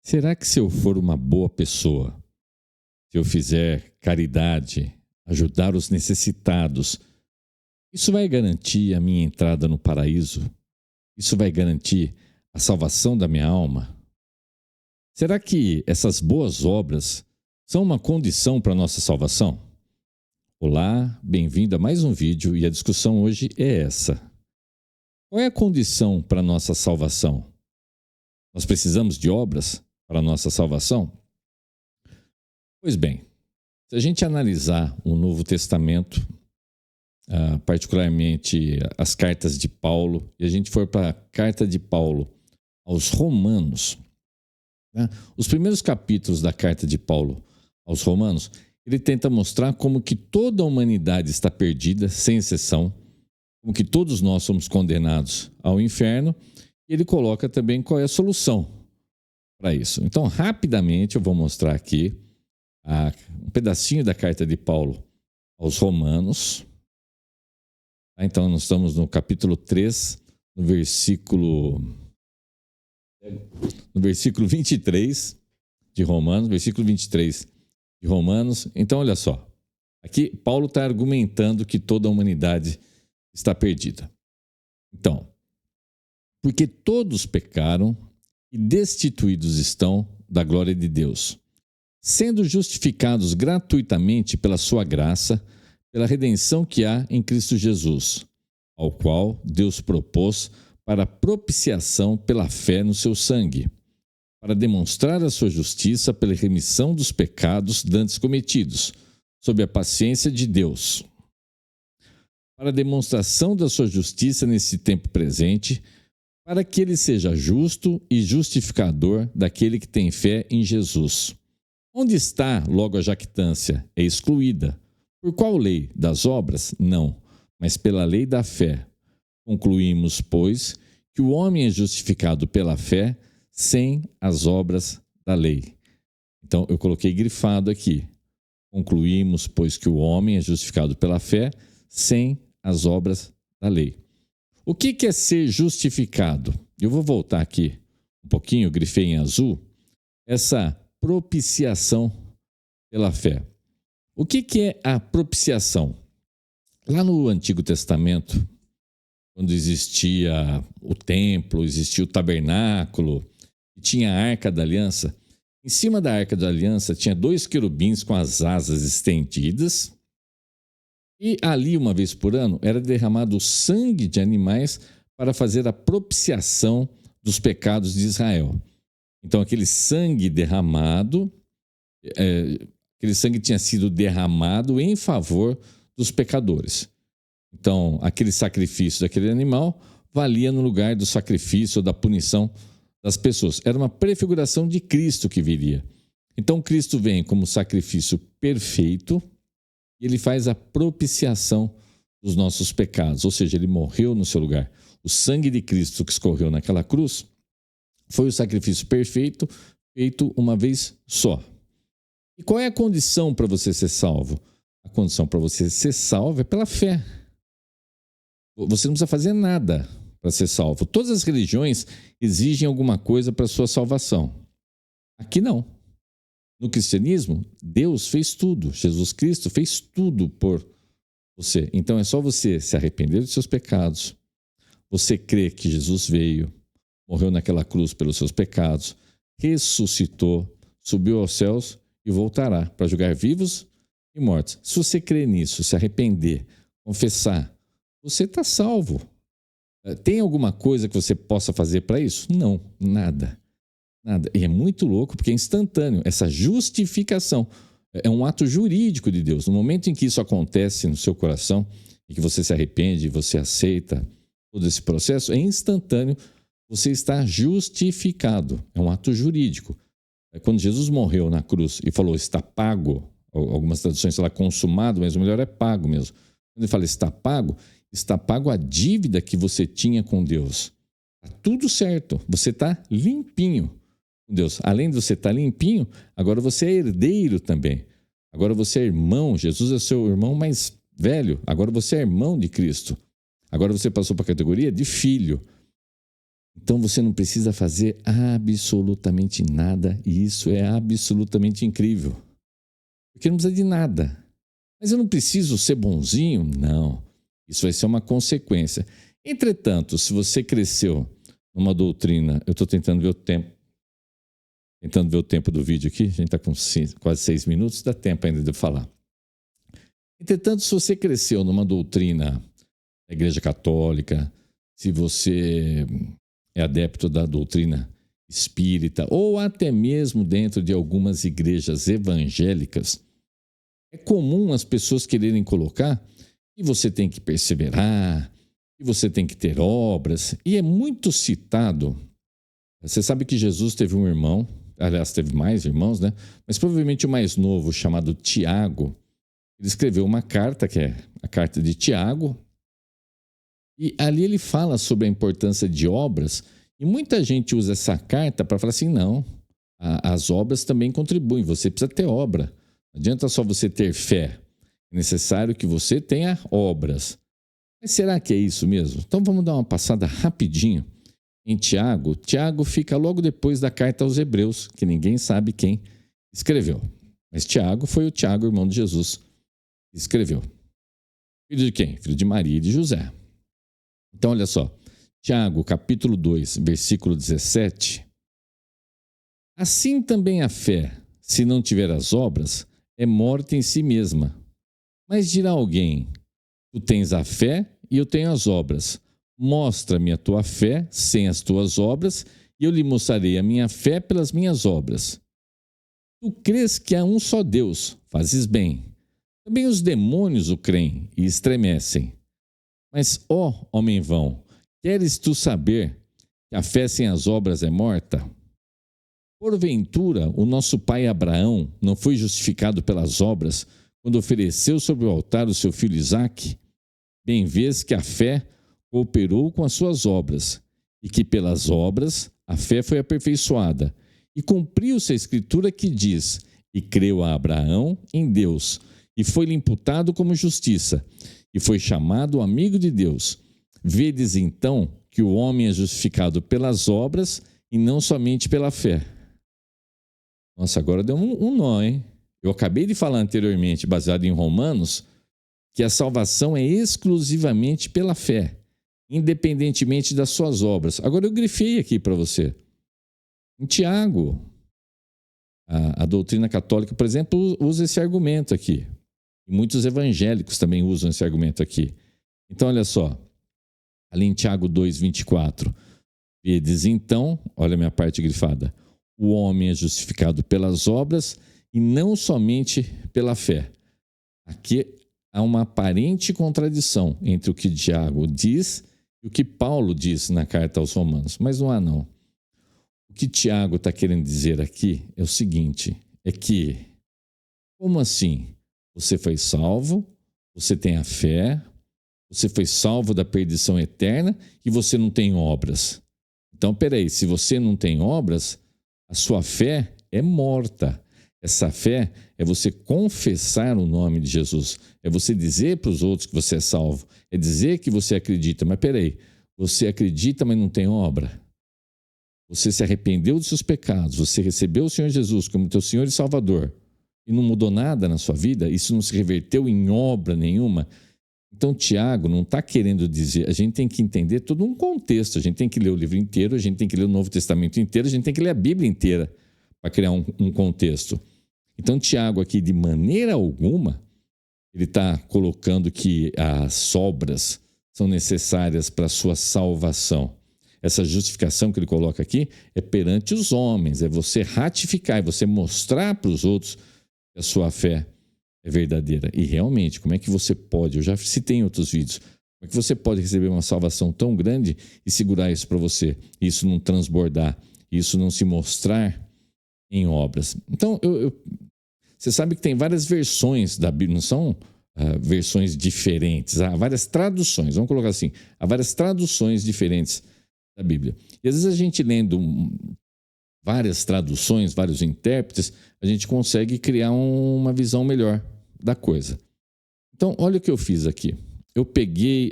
Será que se eu for uma boa pessoa, se eu fizer caridade, ajudar os necessitados, isso vai garantir a minha entrada no paraíso? Isso vai garantir a salvação da minha alma? Será que essas boas obras são uma condição para a nossa salvação? Olá, bem-vindo a mais um vídeo e a discussão hoje é essa. Qual é a condição para a nossa salvação? Nós precisamos de obras para a nossa salvação? Pois bem, se a gente analisar o Novo Testamento, particularmente as cartas de Paulo, e a gente for para a carta de Paulo aos Romanos, né? Os primeiros capítulos da carta de Paulo aos Romanos, ele tenta mostrar como que toda a humanidade está perdida, sem exceção, como que todos nós somos condenados ao inferno, e ele coloca também qual é a solução para isso. Então, rapidamente, eu vou mostrar aqui um pedacinho da carta de Paulo aos Romanos. Então, nós estamos no capítulo 3, no versículo 23 de Romanos, versículo 23 de Romanos. Então, olha só. Aqui, Paulo está argumentando que toda a humanidade está perdida. Então, porque todos pecaram e destituídos estão da glória de Deus, sendo justificados gratuitamente pela sua graça, pela redenção que há em Cristo Jesus, ao qual Deus propôs para propiciação pela fé no seu sangue, para demonstrar a sua justiça pela remissão dos pecados dantes cometidos, sob a paciência de Deus, para a demonstração da sua justiça nesse tempo presente, para que ele seja justo e justificador daquele que tem fé em Jesus. Onde está, logo, a jactância? É excluída. Por qual lei? Das obras? Não, mas pela lei da fé. Concluímos, pois, que o homem é justificado pela fé sem as obras da lei. Então, eu coloquei grifado aqui. Concluímos, pois, que o homem é justificado pela fé sem as obras da lei. O que é ser justificado? Eu vou voltar aqui um pouquinho, grifei em azul, essa propiciação pela fé. O que é a propiciação? Lá no Antigo Testamento, quando existia o templo, existia o tabernáculo, tinha a Arca da Aliança, em cima da Arca da Aliança tinha 2 querubins com as asas estendidas, e ali, uma vez por ano, era derramado o sangue de animais para fazer a propiciação dos pecados de Israel. Então, aquele sangue derramado, aquele sangue tinha sido derramado em favor dos pecadores. Então, aquele sacrifício daquele animal valia no lugar do sacrifício ou da punição das pessoas. Era uma prefiguração de Cristo que viria. Então, Cristo vem como sacrifício perfeito e ele faz a propiciação dos nossos pecados, ou seja, ele morreu no seu lugar. O sangue de Cristo que escorreu naquela cruz foi o sacrifício perfeito, feito uma vez só. E qual é a condição para você ser salvo? A condição para você ser salvo é pela fé. Você não precisa fazer nada para ser salvo. Todas as religiões exigem alguma coisa para a sua salvação. Aqui não. No cristianismo, Deus fez tudo. Jesus Cristo fez tudo por você. Então é só você se arrepender dos seus pecados. Você crê que Jesus veio, morreu naquela cruz pelos seus pecados, ressuscitou, subiu aos céus e voltará para julgar vivos e mortos. Se você crê nisso, se arrepender, confessar, você está salvo. Tem alguma coisa que você possa fazer para isso? Não, nada. Nada. E é muito louco porque é instantâneo. Essa justificação é um ato jurídico de Deus. No momento em que isso acontece no seu coração e que você se arrepende, você aceita todo esse processo, é instantâneo. Você está justificado. É um ato jurídico. Quando Jesus morreu na cruz e falou está pago, algumas traduções falam consumado, mas o melhor é pago mesmo. Quando ele fala está pago a dívida que você tinha com Deus. Está tudo certo. Você está limpinho. Deus, além de você estar limpinho, agora você é herdeiro também. Agora você é irmão, Jesus é seu irmão mais velho. Agora você é irmão de Cristo. Agora você passou para a categoria de filho. Então você não precisa fazer absolutamente nada, e isso é absolutamente incrível. Porque não precisa de nada. Mas eu não preciso ser bonzinho? Não. Isso vai ser uma consequência. Entretanto, se você cresceu numa doutrina, eu estou tentando ver o tempo do vídeo aqui, a gente está com quase 6 minutos, dá tempo ainda de eu falar. Entretanto, se você cresceu numa doutrina da Igreja Católica, se você é adepto da doutrina espírita, ou até mesmo dentro de algumas igrejas evangélicas, é comum as pessoas quererem colocar que você tem que perseverar, que você tem que ter obras, e é muito citado. Você sabe que Jesus teve um irmão, aliás, teve mais irmãos, né? Mas provavelmente o mais novo, chamado Tiago, ele escreveu uma carta, que é a carta de Tiago, e ali ele fala sobre a importância de obras, e muita gente usa essa carta para falar assim, não, as obras também contribuem, você precisa ter obra. Não adianta só você ter fé, é necessário que você tenha obras. Mas será que é isso mesmo? Então vamos dar uma passada rapidinho em Tiago. Tiago fica logo depois da carta aos Hebreus, que ninguém sabe quem escreveu. Mas Tiago foi o Tiago, irmão de Jesus, que escreveu. Filho de quem? Filho de Maria e de José. Então olha só, Tiago capítulo 2, versículo 17. Assim também a fé, se não tiver as obras, é morta em si mesma. Mas dirá alguém, tu tens a fé e eu tenho as obras. Mostra-me a tua fé sem as tuas obras, e eu lhe mostrarei a minha fé pelas minhas obras. Tu crês que há um só Deus, fazes bem. Também os demônios o creem e estremecem. Mas, ó homem vão, queres tu saber que a fé sem as obras é morta? Porventura, o nosso pai Abraão não foi justificado pelas obras quando ofereceu sobre o altar o seu filho Isaque? Bem vês que a fé cooperou com as suas obras, e que pelas obras a fé foi aperfeiçoada. E cumpriu-se a escritura que diz, e creu a Abraão em Deus, e foi-lhe imputado como justiça, e foi chamado amigo de Deus. Vedes então que o homem é justificado pelas obras e não somente pela fé. Nossa, agora deu um nó, hein? Eu acabei de falar anteriormente, baseado em Romanos, que a salvação é exclusivamente pela fé, independentemente das suas obras. Agora eu grifei aqui para você. Em Tiago, a doutrina católica, por exemplo, usa esse argumento aqui. E muitos evangélicos também usam esse argumento aqui. Então, olha só. Ali em Tiago 2, 24. Vedes então, olha a minha parte grifada, o homem é justificado pelas obras e não somente pela fé. Aqui há uma aparente contradição entre o que Tiago diz e o que Paulo diz na carta aos Romanos. Mas não há, não. O que Tiago está querendo dizer aqui é o seguinte, é que, como assim? Você foi salvo, você tem a fé, você foi salvo da perdição eterna e você não tem obras. Então, peraí, se você não tem obras, a sua fé é morta. Essa fé é você confessar o nome de Jesus. É você dizer para os outros que você é salvo. É dizer que você acredita. Mas peraí, você acredita, mas não tem obra? Você se arrependeu dos seus pecados. Você recebeu o Senhor Jesus como teu Senhor e Salvador. E não mudou nada na sua vida? Isso não se reverteu em obra nenhuma? Então, Tiago não está querendo dizer... A gente tem que entender todo um contexto. A gente tem que ler o livro inteiro, a gente tem que ler o Novo Testamento inteiro, a gente tem que ler a Bíblia inteira para criar um contexto. Então, Tiago aqui, de maneira alguma, ele está colocando que as obras são necessárias para a sua salvação. Essa justificação que ele coloca aqui é perante os homens, é você ratificar, é você mostrar para os outros que a sua fé é verdadeira. E realmente, como é que você pode, eu já citei em outros vídeos, como é que você pode receber uma salvação tão grande e segurar isso para você? Isso não transbordar, isso não se mostrar em obras. Então, você sabe que tem várias versões da Bíblia, não são versões diferentes, há várias traduções, vamos colocar assim, há várias traduções diferentes da Bíblia. E às vezes a gente lendo várias traduções, vários intérpretes, a gente consegue criar uma visão melhor da coisa. Então, olha o que eu fiz aqui. Eu peguei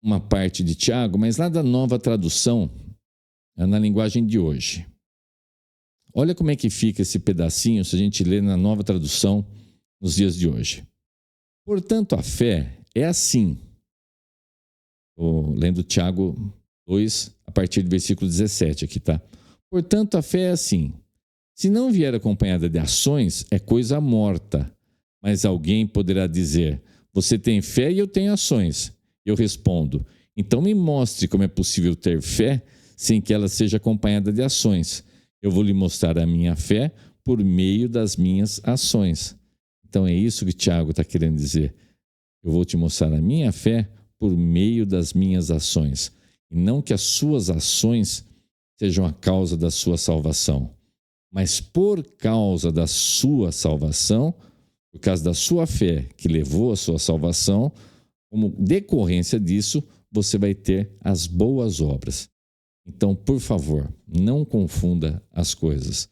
uma parte de Tiago, mas lá da Nova Tradução, na linguagem de hoje. Olha como é que fica esse pedacinho se a gente ler na Nova Tradução nos dias de hoje. Portanto, a fé é assim. Estou lendo Tiago 2, a partir do versículo 17 aqui, tá? Portanto, a fé é assim. Se não vier acompanhada de ações, é coisa morta. Mas alguém poderá dizer, você tem fé e eu tenho ações. Eu respondo, então me mostre como é possível ter fé sem que ela seja acompanhada de ações. Eu vou lhe mostrar a minha fé por meio das minhas ações. Então é isso que Tiago está querendo dizer. Eu vou te mostrar a minha fé por meio das minhas ações. E não que as suas ações sejam a causa da sua salvação. Mas por causa da sua salvação, por causa da sua fé que levou à sua salvação, como decorrência disso, você vai ter as boas obras. Então, por favor, não confunda as coisas.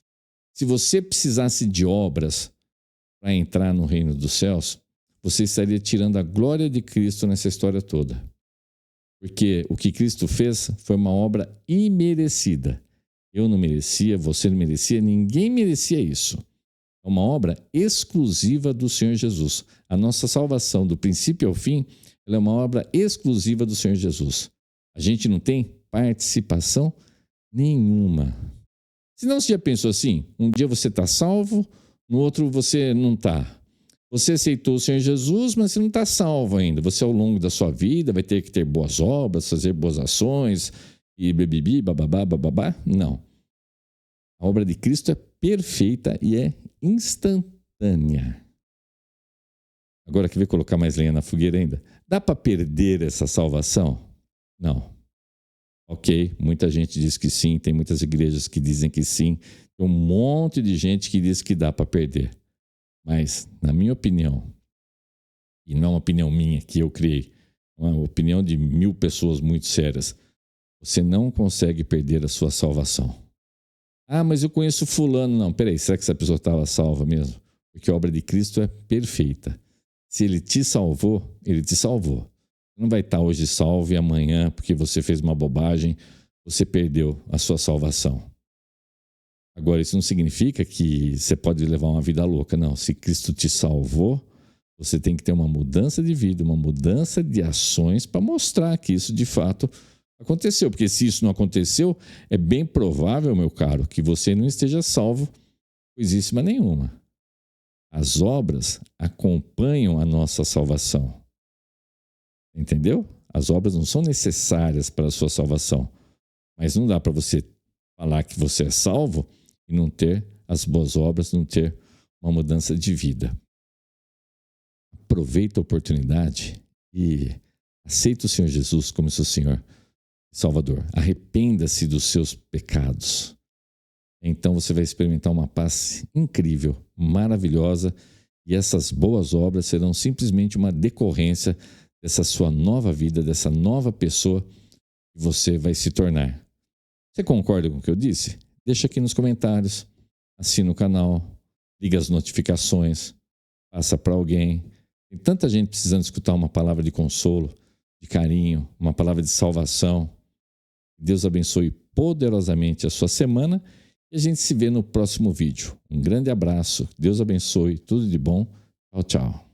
Se você precisasse de obras para entrar no reino dos céus, você estaria tirando a glória de Cristo nessa história toda. Porque o que Cristo fez foi uma obra imerecida. Eu não merecia, você não merecia, ninguém merecia isso. É uma obra exclusiva do Senhor Jesus. A nossa salvação, do princípio ao fim, ela é uma obra exclusiva do Senhor Jesus. A gente não tem participação nenhuma. Senão você já pensou assim, um dia você está salvo, no outro você não está. Você aceitou o Senhor Jesus, mas você não está salvo ainda. Você ao longo da sua vida vai ter que ter boas obras, fazer boas ações e bebibi, bababá, bababá. Não. A obra de Cristo é perfeita e é instantânea. Agora, quer ver colocar mais lenha na fogueira ainda? Dá para perder essa salvação? Não. Ok, muita gente diz que sim, tem muitas igrejas que dizem que sim, tem um monte de gente que diz que dá para perder. Mas, na minha opinião, e não é uma opinião minha que eu criei, é uma opinião de 1000 pessoas muito sérias, você não consegue perder a sua salvação. Ah, mas eu conheço fulano. Não, peraí, será que essa pessoa estava salva mesmo? Porque a obra de Cristo é perfeita. Se ele te salvou, ele te salvou. Não vai estar hoje salvo e amanhã, porque você fez uma bobagem, você perdeu a sua salvação. Agora, isso não significa que você pode levar uma vida louca. Não, se Cristo te salvou, você tem que ter uma mudança de vida, uma mudança de ações para mostrar que isso de fato aconteceu. Porque se isso não aconteceu, é bem provável, meu caro, que você não esteja salvo coisíssima nenhuma. As obras acompanham a nossa salvação. Entendeu? As obras não são necessárias para a sua salvação. Mas não dá para você falar que você é salvo e não ter as boas obras, não ter uma mudança de vida. Aproveita a oportunidade e aceita o Senhor Jesus como seu Senhor e Salvador. Arrependa-se dos seus pecados. Então você vai experimentar uma paz incrível, maravilhosa, e essas boas obras serão simplesmente uma decorrência dessa sua nova vida, dessa nova pessoa que você vai se tornar. Você concorda com o que eu disse? Deixa aqui nos comentários, assina o canal, liga as notificações, passa para alguém. Tem tanta gente precisando escutar uma palavra de consolo, de carinho, uma palavra de salvação. Deus abençoe poderosamente a sua semana e a gente se vê no próximo vídeo. Um grande abraço, Deus abençoe, tudo de bom. Tchau, tchau.